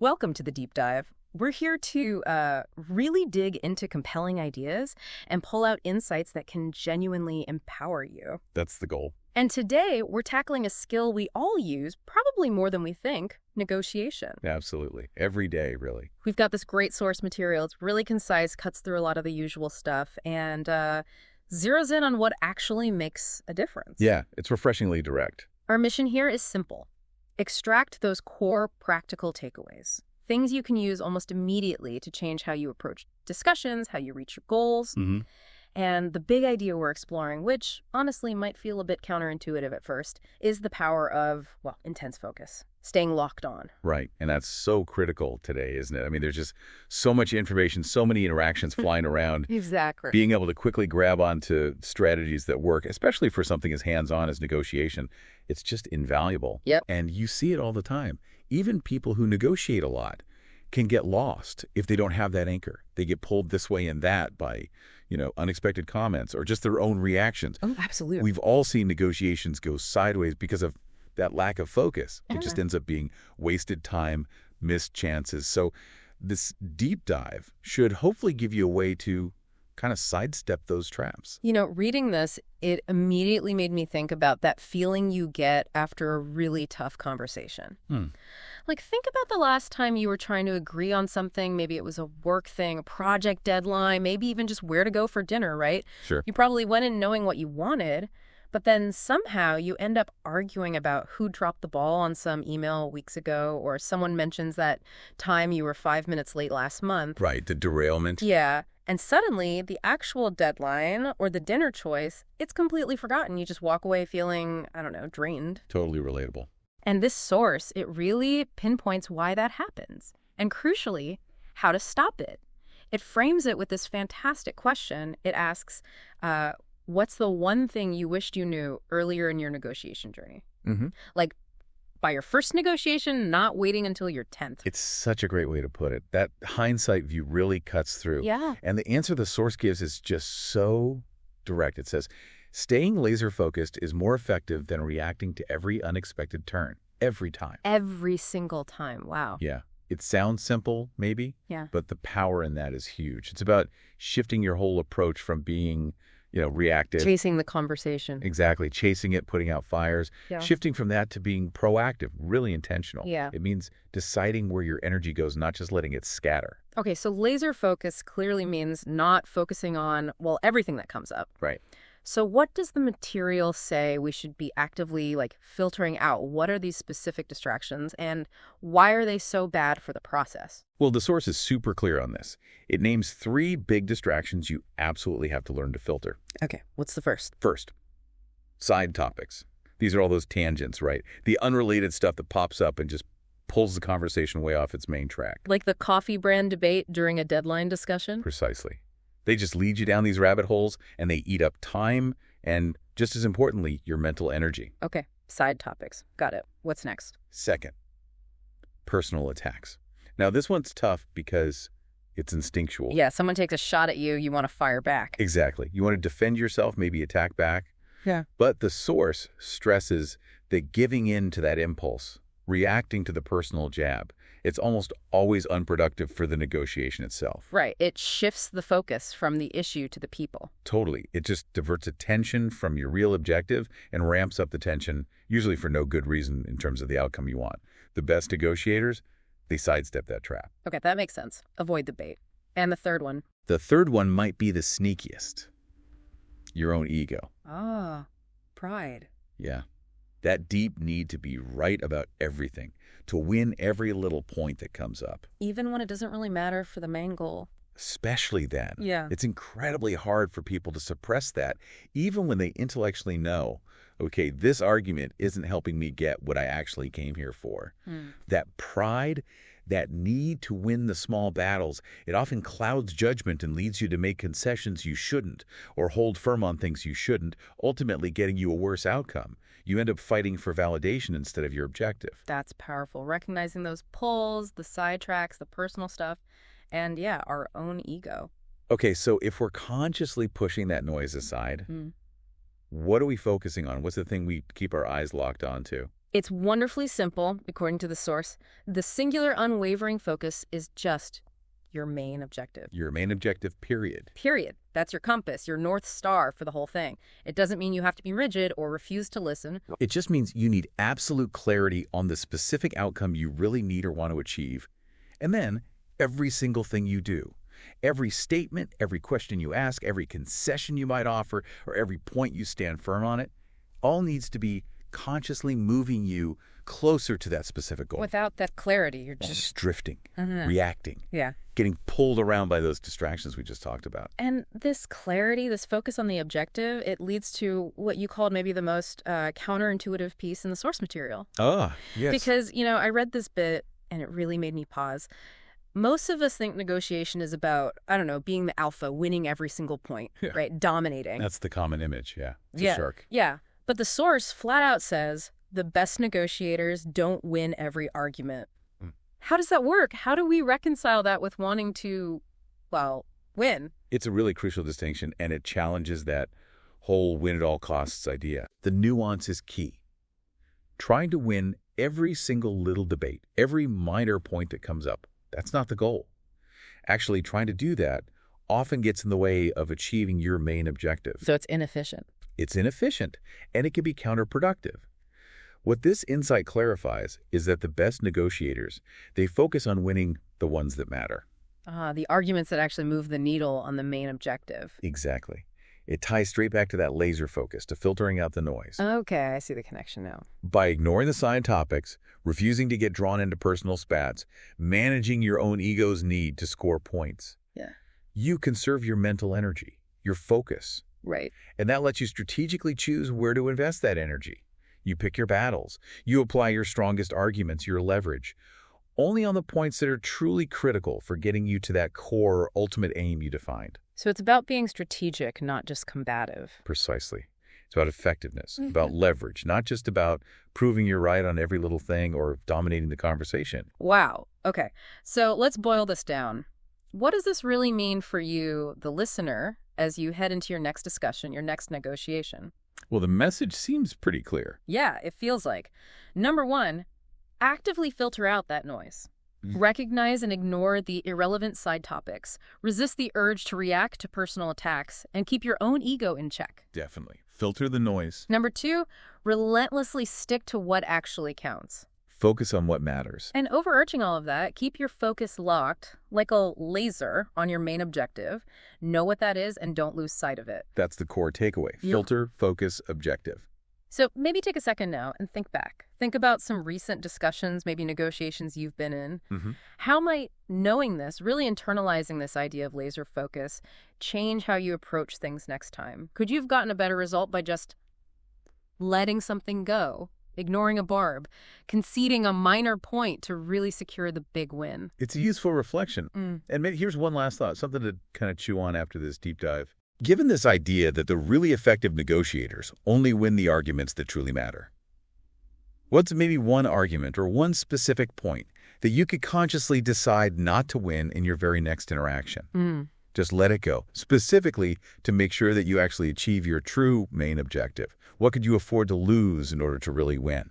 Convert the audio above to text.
Welcome to the deep dive. We're here to really dig into compelling ideas and pull out insights that can genuinely empower you. That's the goal. And today, we're tackling a skill we all use, probably more than we think, negotiation. Absolutely. Every day, really. We've got this great source material. It's really concise, cuts through a lot of the usual stuff, and zeroes in on what actually makes a difference. Yeah, it's refreshingly direct. Our mission here is simple. Extract those core practical takeaways. Things you can use almost immediately to change how you approach discussions, how you reach your goals. And the big idea we're exploring, which honestly might feel a bit counterintuitive at first, is the power of, well, intense focus, staying locked on. Right. And that's so critical today, isn't it? I mean, there's just so much information, so many interactions flying around. Exactly. Being able to quickly grab onto strategies that work, especially for something as hands-on as negotiation, it's just invaluable. Yep. And you see it all the time. Even people who negotiate a lot can get lost if they don't have that anchor. They get pulled this way and that by, unexpected comments or just their own reactions. Oh, absolutely. We've all seen negotiations go sideways because of that lack of focus. It just ends up being wasted time, missed chances. So this deep dive should hopefully give you a way to kind of sidestep those traps. Reading this, it immediately made me think about that feeling you get after a really tough conversation. Like, think about the last time you were trying to agree on something. Maybe it was a work thing, a project deadline, maybe even just where to go for dinner, right? Sure. You probably went in knowing what you wanted, but then somehow you end up arguing about who dropped the ball on some email weeks ago, or someone mentions that time you were 5 minutes late last month. Right, the derailment. Yeah. And suddenly, the actual deadline or the dinner choice, it's completely forgotten. You just walk away feeling, drained. Totally relatable. And this source, it really pinpoints why that happens. And crucially, how to stop it. It frames it with this fantastic question. It asks, what's the one thing you wished you knew earlier in your negotiation journey? Like, by your first negotiation, not waiting until your 10th. It's such a great way to put it. That hindsight view really cuts through. Yeah. And the answer the source gives is just so direct. It says, staying laser-focused is more effective than reacting to every unexpected turn, every time. Every single time. Wow. Yeah. It sounds simple, maybe, Yeah. but the power in that is huge. It's about shifting your whole approach from being, reactive. Chasing the conversation. Exactly. Chasing it, putting out fires. Yeah. Shifting from that to being proactive, really intentional. Yeah. It means deciding where your energy goes, not just letting it scatter. Okay, so laser focus clearly means not focusing on, well, everything that comes up. Right. So what does the material say we should be actively, filtering out? What are these specific distractions, and why are they so bad for the process? Well, the source is super clear on this. It names 3 big distractions you absolutely have to learn to filter. Okay, what's the first? First, side topics. These are all those tangents, right? The unrelated stuff that pops up and just pulls the conversation way off its main track. Like the coffee brand debate during a deadline discussion? Precisely. They just lead you down these rabbit holes, and they eat up time and, just as importantly, your mental energy. Okay, side topics. Got it. What's next? Second, personal attacks. Now, this one's tough because it's instinctual. Yeah, someone takes a shot at you, you want to fire back. Exactly. You want to defend yourself, maybe attack back. Yeah. But the source stresses that giving in to that impulse, reacting to the personal jab, it's almost always unproductive for the negotiation itself. Right. It shifts the focus from the issue to the people. Totally. It just diverts attention from your real objective and ramps up the tension, usually for no good reason in terms of the outcome you want. The best negotiators, they sidestep that trap. Okay, that makes sense. Avoid the bait. And the third one? The third one might be the sneakiest. Your own ego. Ah, pride. Yeah. That deep need to be right about everything, to win every little point that comes up. Even when it doesn't really matter for the main goal. Especially then. Yeah. It's incredibly hard for people to suppress that, even when they intellectually know, okay, this argument isn't helping me get what I actually came here for. That pride, that need to win the small battles, it often clouds judgment and leads you to make concessions you shouldn't, or hold firm on things you shouldn't, ultimately getting you a worse outcome. You end up fighting for validation instead of your objective. That's powerful. Recognizing those pulls, the sidetracks, the personal stuff, and yeah, our own ego. Okay, so if we're consciously pushing that noise aside, what are we focusing on? What's the thing we keep our eyes locked onto? It's wonderfully simple, according to the source. The singular unwavering focus is just your main objective. Your main objective, period. Period. That's your compass, your North Star for the whole thing. It doesn't mean you have to be rigid or refuse to listen. It just means you need absolute clarity on the specific outcome you really need or want to achieve. And then, every single thing you do, every statement, every question you ask, every concession you might offer, or every point you stand firm on it, all needs to be consciously moving you closer to that specific goal. Without that clarity, you're just drifting, reacting, Yeah. getting pulled around by those distractions we just talked about. And this clarity, this focus on the objective, it leads to what you called maybe the most counterintuitive piece in the source material. Ah, yes. Because, I read this bit and it really made me pause. Most of us think negotiation is about, being the alpha, winning every single point, right? Dominating. That's the common image, yeah. It's yeah. a shark. Yeah. But the source flat out says the best negotiators don't win every argument. How does that work? How do we reconcile that with wanting to, win? It's a really crucial distinction, and it challenges that whole win-at-all-costs idea. The nuance is key. Trying to win every single little debate, every minor point that comes up, that's not the goal. Actually, trying to do that often gets in the way of achieving your main objective. So it's inefficient. It's inefficient, and it can be counterproductive. What this insight clarifies is that the best negotiators, they focus on winning the ones that matter. The arguments that actually move the needle on the main objective. Exactly. It ties straight back to that laser focus, to filtering out the noise. Okay, I see the connection now. By ignoring the side topics, refusing to get drawn into personal spats, managing your own ego's need to score points, you conserve your mental energy, your focus. Right. And that lets you strategically choose where to invest that energy. You pick your battles. You apply your strongest arguments, your leverage, only on the points that are truly critical for getting you to that core ultimate aim you defined. So it's about being strategic, not just combative. Precisely. It's about effectiveness, about leverage, not just about proving you're right on every little thing or dominating the conversation. Wow. Okay. So let's boil this down. What does this really mean for you, the listener, as you head into your next discussion, your next negotiation? Well, the message seems pretty clear. Yeah, it feels like. Number one, actively filter out that noise. Recognize and ignore the irrelevant side topics. Resist the urge to react to personal attacks, and keep your own ego in check. Definitely. Filter the noise. Number two, relentlessly stick to what actually counts. Focus on what matters. And overarching all of that, keep your focus locked, like a laser, on your main objective. Know what that is and don't lose sight of it. That's the core takeaway. Filter, focus, objective. So maybe take a second now and think back. Think about some recent discussions, maybe negotiations you've been in. How might knowing this, really internalizing this idea of laser focus, change how you approach things next time? Could you have gotten a better result by just letting something go? Ignoring a barb, conceding a minor point to really secure the big win? It's a useful reflection. And maybe here's one last thought, something to kind of chew on after this deep dive. Given this idea that the really effective negotiators only win the arguments that truly matter, what's maybe one argument or one specific point that you could consciously decide not to win in your very next interaction? Just let it go, specifically to make sure that you actually achieve your true main objective. What could you afford to lose in order to really win?